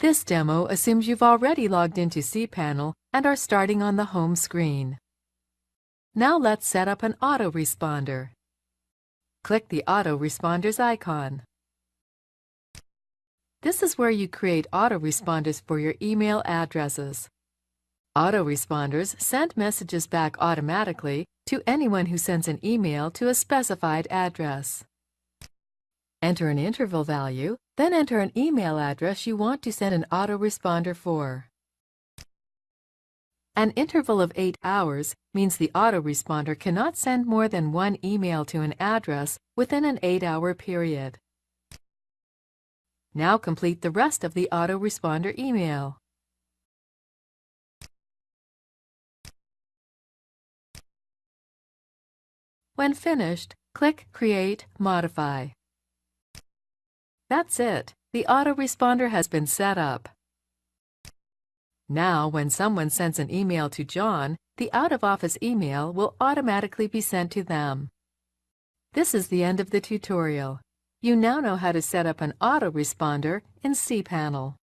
This demo assumes you've already logged into cPanel and are starting on the home screen. Now let's set up an autoresponder. Click the Autoresponders icon. This is where you create autoresponders for your email addresses. Autoresponders send messages back automatically to anyone who sends an email to a specified address. Enter an interval value, then enter an email address you want to send an autoresponder for. An interval of 8 hours means the autoresponder cannot send more than one email to an address within an 8-hour period. Now complete the rest of the autoresponder email. When finished, click Create, Modify. That's it. The autoresponder has been set up. Now, when someone sends an email to John, the out-of-office email will automatically be sent to them. This is the end of the tutorial. You now know how to set up an autoresponder in cPanel.